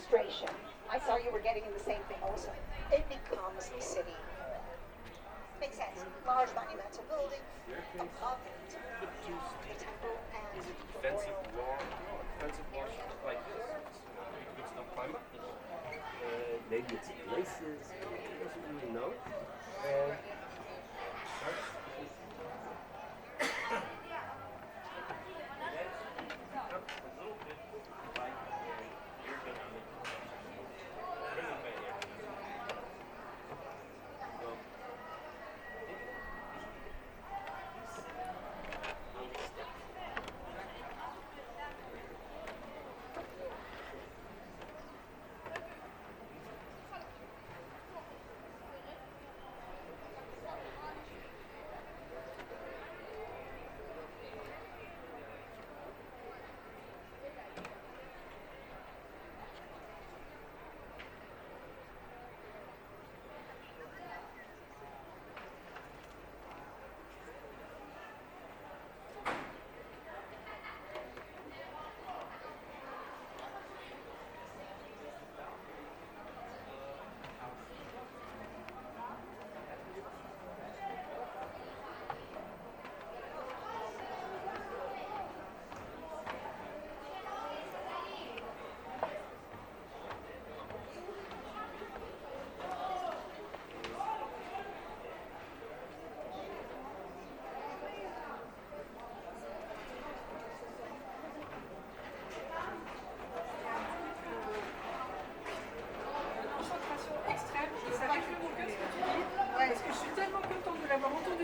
administration, I saw you were getting in the same thing also. It becomes a city. Makes sense. Large monumental building, the pub, But to the temple, and is it the defensive royal wall? No, defensive wall like this. It's not climate. Maybe it's places. He doesn't really know.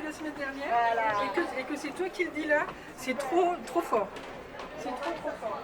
La semaine dernière Voilà. et que c'est toi qui le dis là, c'est trop fort. C'est trop fort.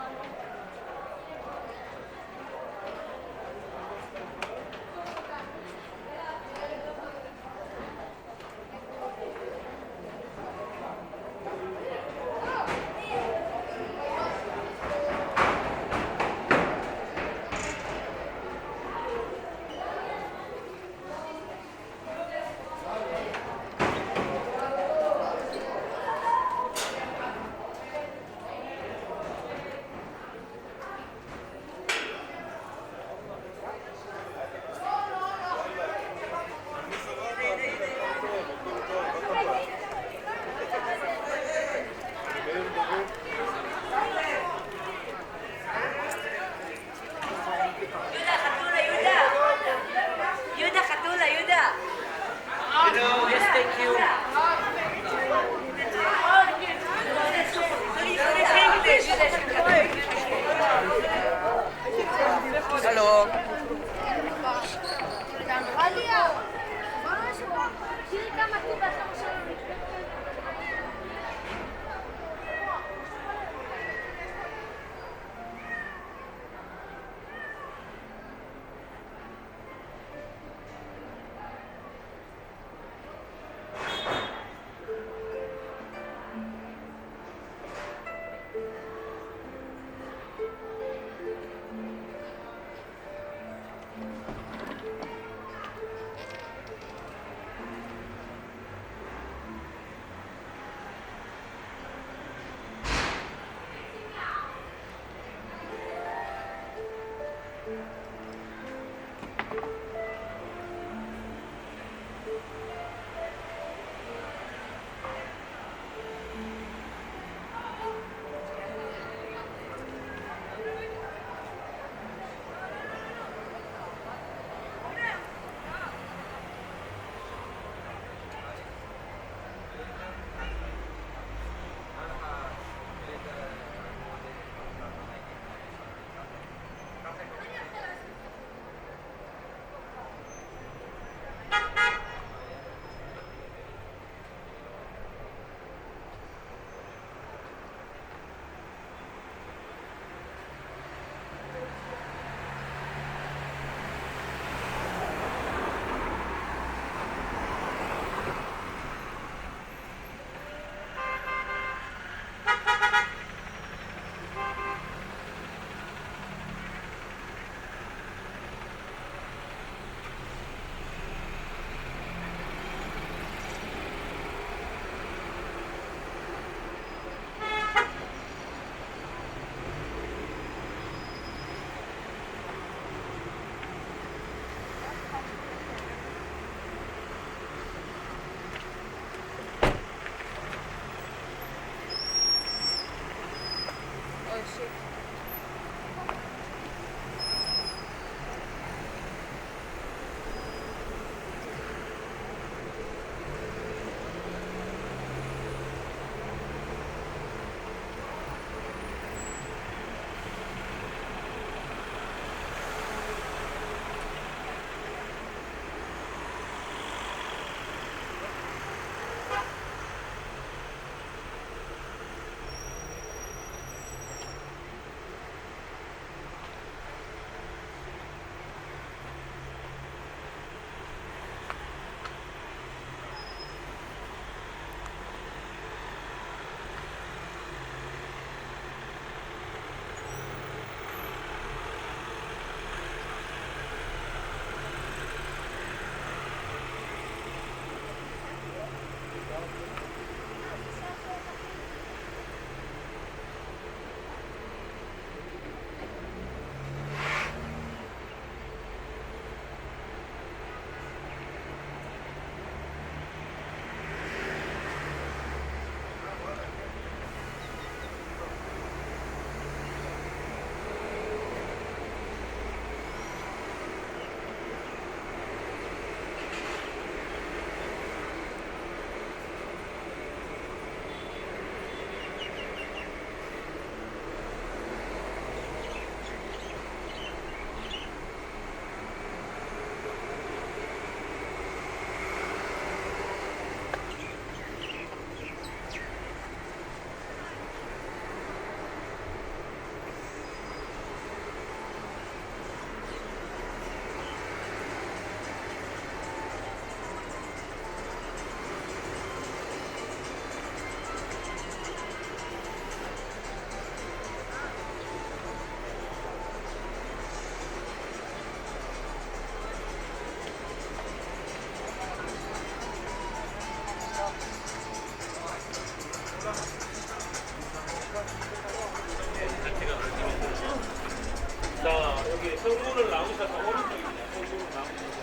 עכשיו מול הלאונג' אתה רואה אותו, הכל מול הלאונג'.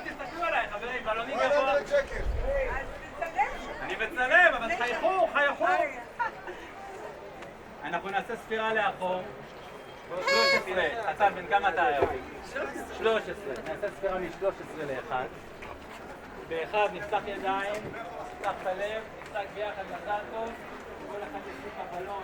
תסתכלו עליי, חברים, בלונים גבוה. אני מצלם, אבל חייכו. אנחנו נעשה ספירה לאחור. 13. חצן, בן כמה אתה היום? 13. נעשה ספירה מ-13 ל-1. ב-1 נפתח ידיים, נפתח את הלב, נפתח ביחד לסלטות. כל אחד יסיק הבלון.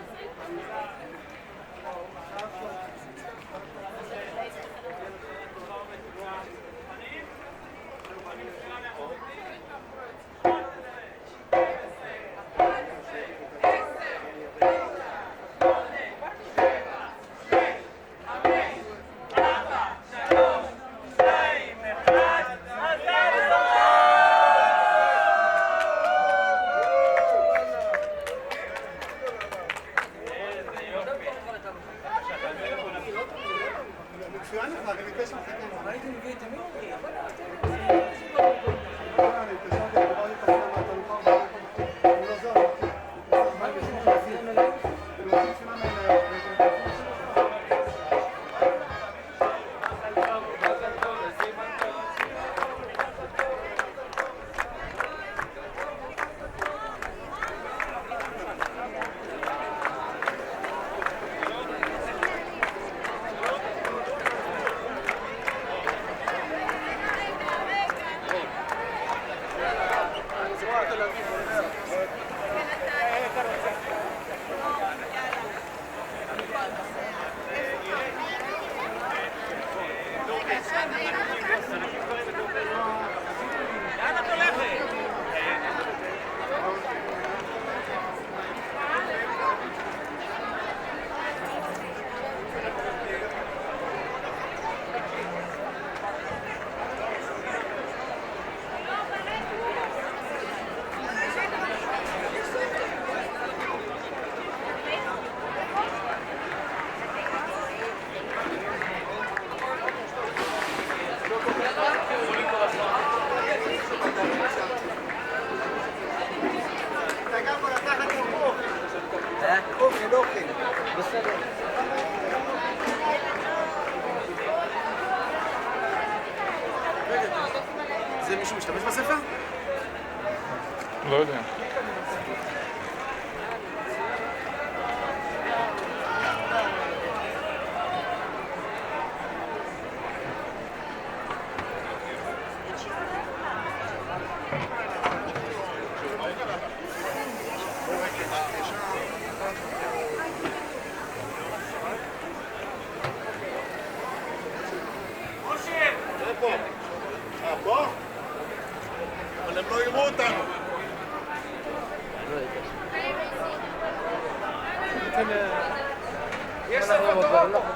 זה מישהו משתמש בספר? לא יודע. פה? אבל הם לא יראו אותנו. יש ספר טוב?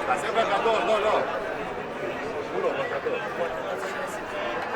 תעשה בגדול, לא. בחדור.